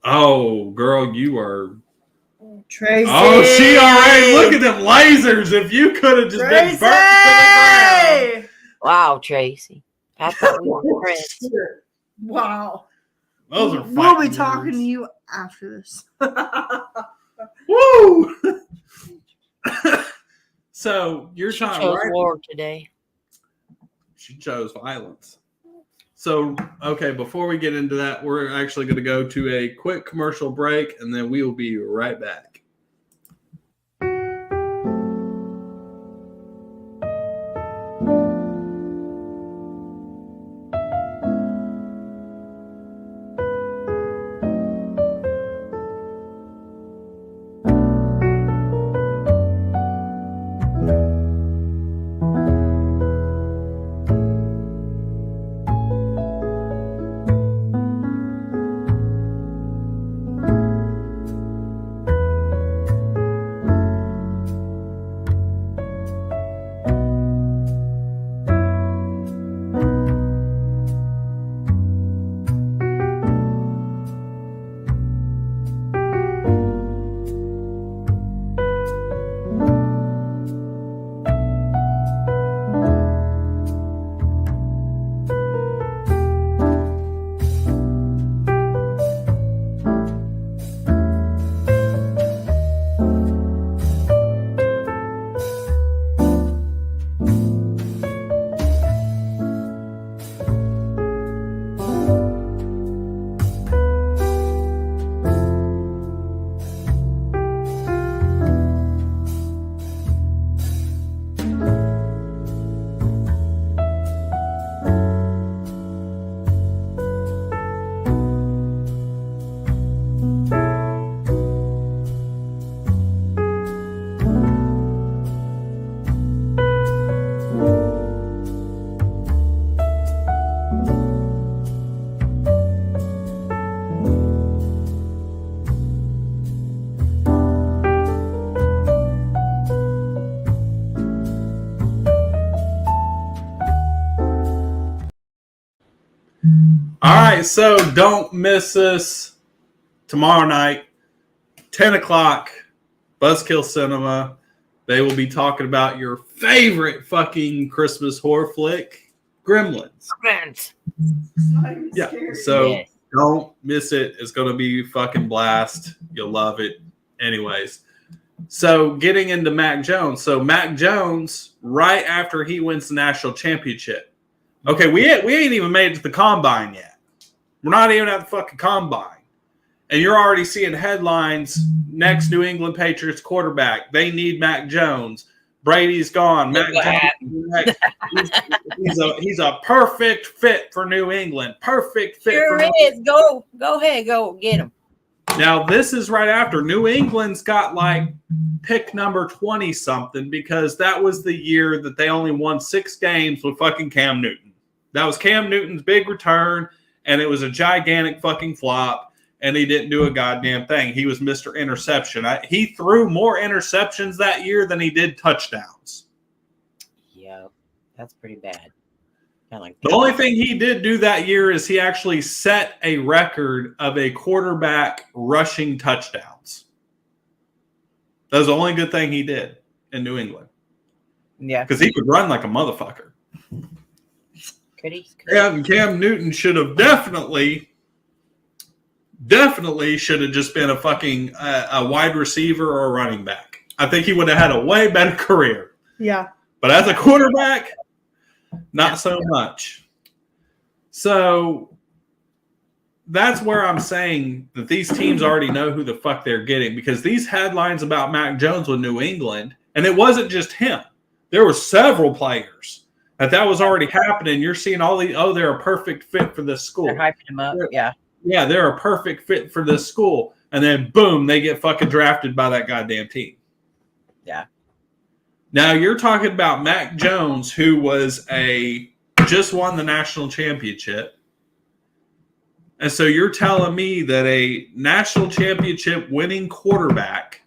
oh, girl, you are... Tracy. Oh, she already... Look at them lasers. If you could have just been burnt to the ground. Wow, Tracy. I thought we were friends. Wow. Those are We'll be fighting talking words. to you after this. Woo! So, you're She trying chose right? war today. She chose violence. So, okay, before we get into that, we're actually going to go to a quick commercial break, and then we will be right back. right, so don't miss us tomorrow night, 10 o'clock, Buzzkill Cinema. They will be talking about your favorite fucking Christmas horror flick, Gremlins. Yeah, so Yes. don't miss it. It's going to be fucking blast. You'll love it. Anyways, so getting into Mac Jones. So Mac Jones, right after he wins the national championship. Okay, we ain't even made it to the combine yet. We're not even at the fucking combine. And you're already seeing headlines, next New England Patriots quarterback. They need Mac Jones. Brady's gone. Mac Jones, he's a perfect fit for New England. Perfect fit Sure for New is. Go ahead, go get him. Now, this is right after New England's got like pick number 20 something because that was the year that they only won 6 games with fucking Cam Newton. That was Cam Newton's big return, and it was a gigantic fucking flop. And he didn't do a goddamn thing. He was Mr. Interception. He threw more interceptions that year than he did touchdowns. Yep, that's pretty bad. Kind of like The only thing he did do that year is he actually set a record of a quarterback rushing touchdowns. That was the only good thing he did in New England. Yeah, Because he could run like a motherfucker. could he? Cam Newton should have definitely should have just been a fucking a wide receiver or a running back. I think he would have had a way better career. Yeah. But as a quarterback, not so much. So that's where I'm saying that these teams already know who the fuck they're getting because these headlines about Mac Jones with New England, and it wasn't just him. There were several players that was already happening. You're seeing all the, they're a perfect fit for this school. They're hyping him up. Yeah. Yeah, they're a perfect fit for this school. And then, boom, they get fucking drafted by that goddamn team. Yeah. Now, you're talking about Mac Jones, who just won the national championship. And so you're telling me that a national championship winning quarterback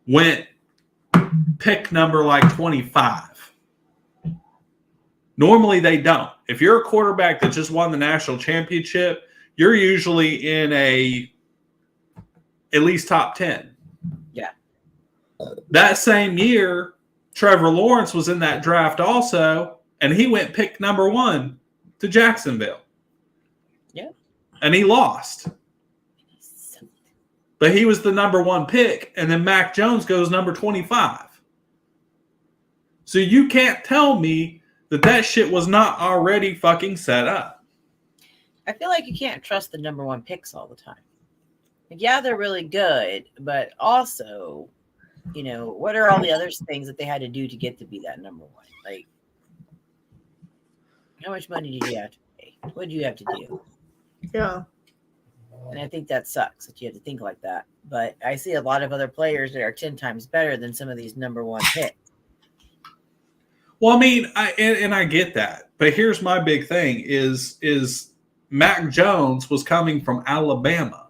went pick number like 25. Normally, they don't. If you're a quarterback that just won the national championship, you're usually in at least top 10. Yeah. That same year, Trevor Lawrence was in that draft also, and he went pick number 1 to Jacksonville. Yeah. And he lost. But he was the number 1 pick, and then Mac Jones goes number 25. So you can't tell me that shit was not already fucking set up. I feel like you can't trust the number 1 picks all the time. Like, yeah, they're really good, but also, what are all the other things that they had to do to get to be that number 1? Like, how much money did you have to pay? What did you have to do? Yeah. And I think that sucks that you have to think like that. But I see a lot of other players that are 10 times better than some of these number 1 picks. Well, I mean, I get that, but here's my big thing: is Mac Jones was coming from Alabama,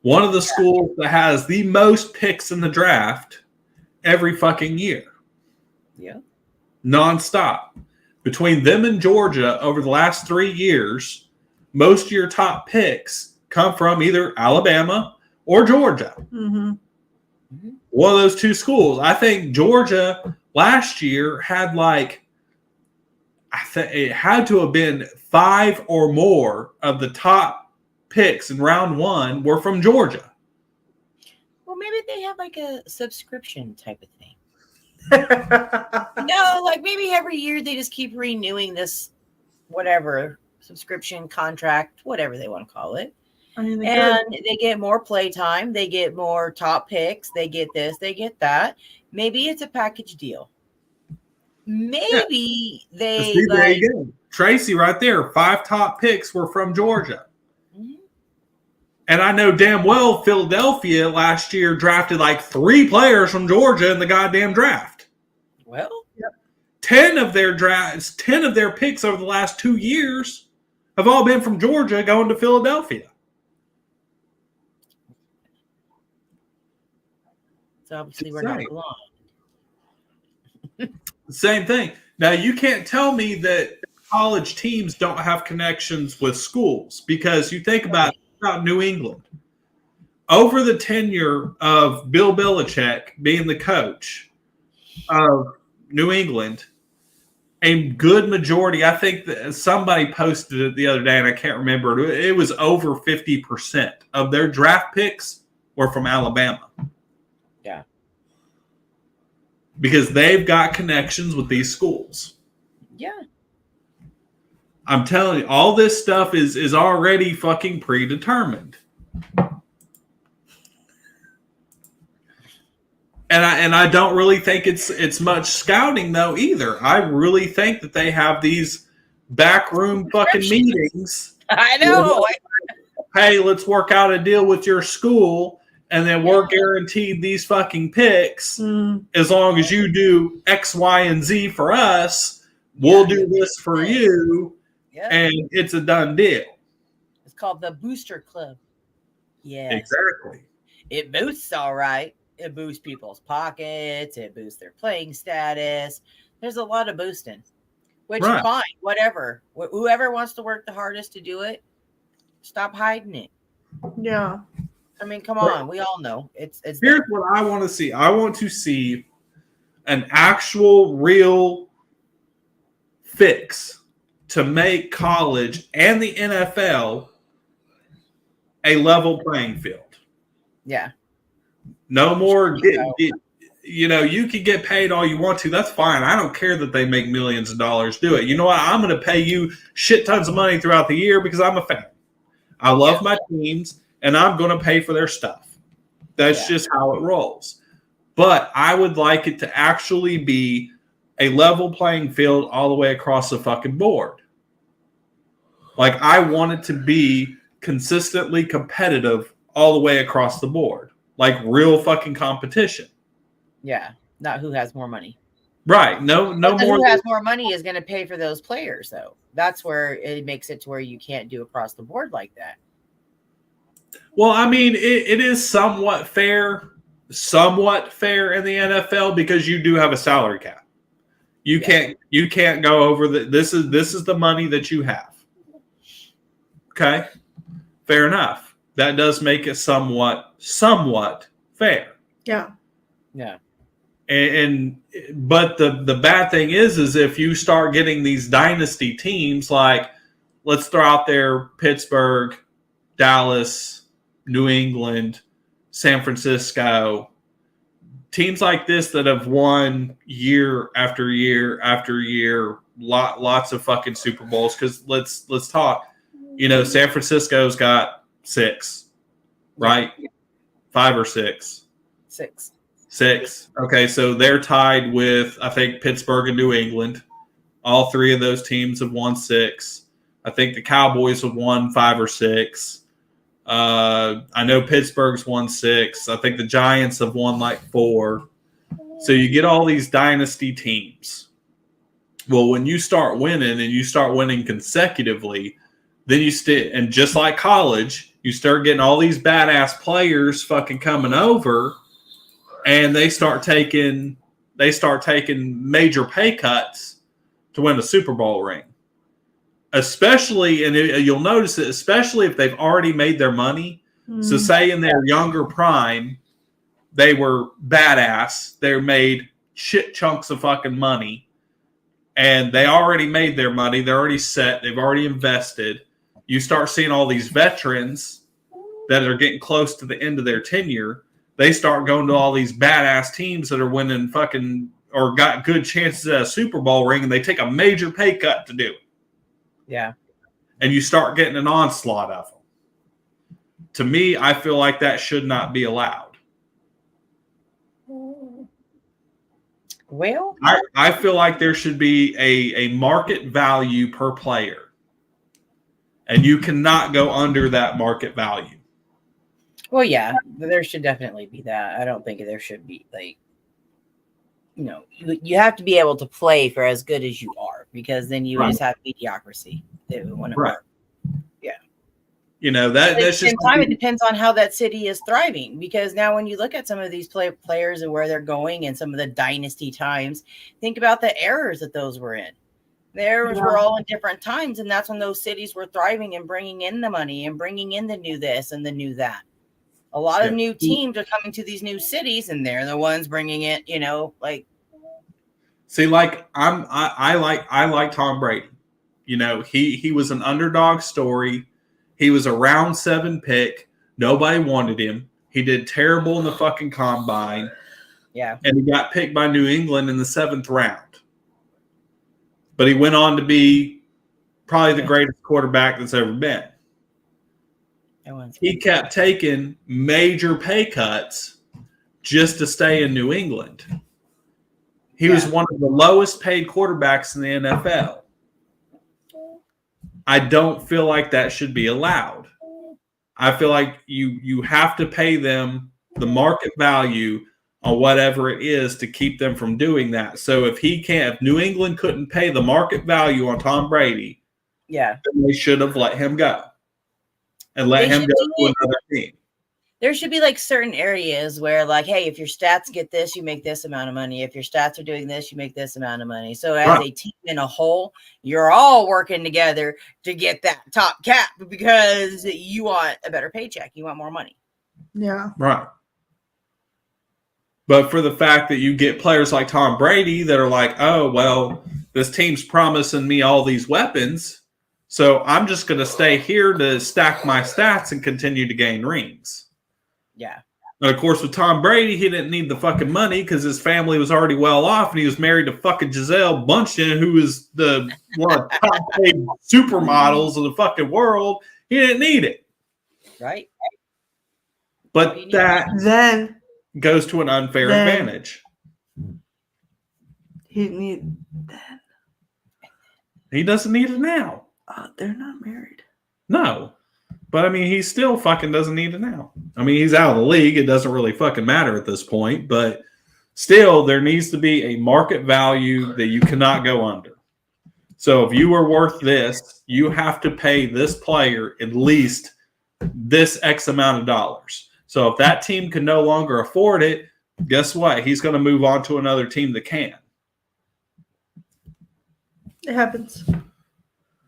one of the schools that has the most picks in the draft every fucking year. Yeah, nonstop. Between them and Georgia over the last 3 years, most of your top picks come from either Alabama or Georgia. Mm-hmm. One of those two schools. I think Georgia last year had it had to have been 5 or more of the top picks in round 1 were from Georgia. well, maybe they have like a subscription type of thing. No, like maybe every year they just keep renewing this whatever subscription contract, whatever they want to call it. I mean, And they get more play time, they get more top picks, they get this, they get that. Maybe it's a package deal. Maybe they See, there you go. Tracy right there, 5 top picks were from Georgia. Mhm. And I know damn well Philadelphia last year drafted like 3 players from Georgia in the goddamn draft. Well, 10 of their picks over the last 2 years have all been from Georgia going to Philadelphia. so obviously we're not Right. belong. Same thing. Now, you can't tell me that college teams don't have connections with schools because you think about New England. Over the tenure of Bill Belichick being the coach of New England, a good majority, I think that somebody posted it the other day, and I can't remember, it was over 50% of their draft picks were from Alabama. Yeah. Because they've got connections with these schools. Yeah. I'm telling you, all this stuff is already fucking predetermined. And I don't really think it's much scouting though either. I really think that they have these backroom fucking meetings. I know. Hey, let's work out a deal with your school, and then we're guaranteed these fucking picks as long as you do X, Y, and Z for us. We'll do this for you, and it's a done deal. It's called the Booster Club. Yeah, exactly. It boosts all right. It boosts people's pockets. It boosts their playing status. There's a lot of boosting, which is fine. Whatever. Whoever wants to work the hardest to do it, stop hiding it. Yeah. I mean, come on. We all know it's. Here's what I want to see. I want to see an actual, real fix to make college and the NFL a level playing field. Yeah. No more you can get paid all you want to. That's fine. I don't care that they make millions of dollars do it. You know what? I'm going to pay you shit tons of money throughout the year because I'm a fan. I love my teams, and I'm going to pay for their stuff. That's just how it rolls. But I would like it to actually be a level playing field all the way across the fucking board. Like, I want it to be consistently competitive all the way across the board. Like real fucking competition. Yeah. Not who has more money. Right. No more. Who has more money is going to pay for those players, though. That's where it makes it to where you can't do across the board like that. Well, I mean, it is somewhat fair in the NFL because you do have a salary cap. You can't go over this is the money that you have. Okay. Fair enough. That does make it somewhat fair. Yeah. Yeah. But the bad thing is if you start getting these dynasty teams, like let's throw out there Pittsburgh, Dallas, New England, San Francisco, teams like this that have won year after year after year, lots of fucking Super Bowls. Because let's talk. San Francisco's got 6, right? 5 or 6. 6. Okay, so they're tied with, I think, Pittsburgh and New England. All 3 of those teams have won 6. I think the Cowboys have won 5 or 6. I know Pittsburgh's won 6. I think the Giants have won like 4. So you get all these dynasty teams. Well, when you start winning and you start winning consecutively, then and just like college, you start getting all these badass players fucking coming over, and they start taking major pay cuts to win a Super Bowl ring. Especially, and you'll notice it, especially if they've already made their money. So say in their younger prime, they were badass. They made shit chunks of fucking money, and they already made their money. They're already set. They've already invested. You start seeing all these veterans that are getting close to the end of their tenure. They start going to all these badass teams that are winning fucking or got good chances at a Super Bowl ring, and they take a major pay cut to do it. Yeah. And you start getting an onslaught of them. To me, I feel like that should not be allowed. Well, I feel like there should be a market value per player. And you cannot go under that market value. Well, yeah, there should definitely be that. I don't think there should be you have to be able to play for as good as you are, because then you just have mediocrity. It wouldn't work. Yeah. That's just time. It depends on how that city is thriving, because now when you look at some of these players and where they're going and some of the dynasty times, think about the errors that those were in. Theirs were all in different times, and that's when those cities were thriving and bringing in the money and bringing in the new this and the new that. A lot of new teams are coming to these new cities, and they're the ones bringing it. Like. See, like I like Tom Brady. He was an underdog story. He was a round 7 pick. Nobody wanted him. He did terrible in the fucking combine. Yeah. And he got picked by New England in the 7th round. But he went on to be probably the greatest quarterback that's ever been. He kept taking major pay cuts just to stay in New England. He was one of the lowest paid quarterbacks in the NFL. I don't feel like that should be allowed. I feel like you have to pay them the market value on whatever it is to keep them from doing that. So if New England couldn't pay the market value on Tom Brady, then they should have let him go and let him go to another team. There should be like certain areas where, like, hey, if your stats get this, you make this amount of money. If your stats are doing this, you make this amount of money. So as a team in a whole, you're all working together to get that top cap because you want a better paycheck. You want more money. Yeah. Right. But for the fact that you get players like Tom Brady that are like, oh, well, this team's promising me all these weapons, so I'm just going to stay here to stack my stats and continue to gain rings. Yeah. And of course, with Tom Brady, he didn't need the fucking money because his family was already well off, and he was married to fucking Gisele Bundchen, who is one of the top paid supermodels of the fucking world. He didn't need it. Right. But that then goes to an unfair advantage. He didn't need that. He doesn't need it now. They're not married. No. But, I mean, he still fucking doesn't need it now. I mean, he's out of the league. It doesn't really fucking matter at this point. But still, there needs to be a market value that you cannot go under. So if you are worth this, you have to pay this player at least this X amount of dollars. So if that team can no longer afford it, guess what? He's going to move on to another team that can. It happens.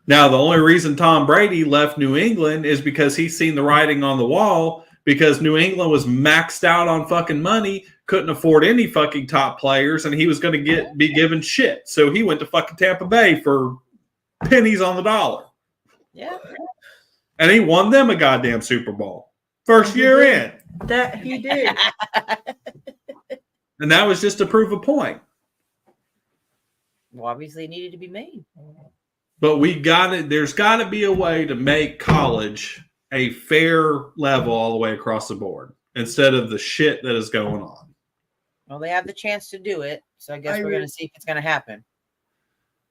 Now, the only reason Tom Brady left New England is because he's seen the writing on the wall, because New England was maxed out on fucking money, couldn't afford any fucking top players, and he was going to be given shit. So he went to fucking Tampa Bay for pennies on the dollar. Yeah. And he won them a goddamn Super Bowl. First year in. That he did. And that was just to prove a point. Well, obviously it needed to be made. But there's got to be a way to make college a fair level all the way across the board instead of the shit that is going on. Well, they have the chance to do it, so I guess we're going to see if it's going to happen.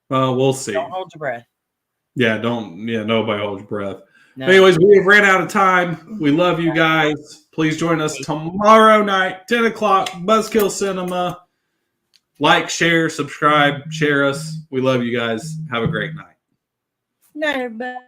Well, we'll see. Don't hold your breath. Yeah, nobody hold your breath. No. Anyways, we have ran out of time. We love you guys. Please join us tomorrow night, 10 o'clock, Buzzkill Cinema. Like, share, subscribe, share us. We love you guys. Have a great night. Night, everybody.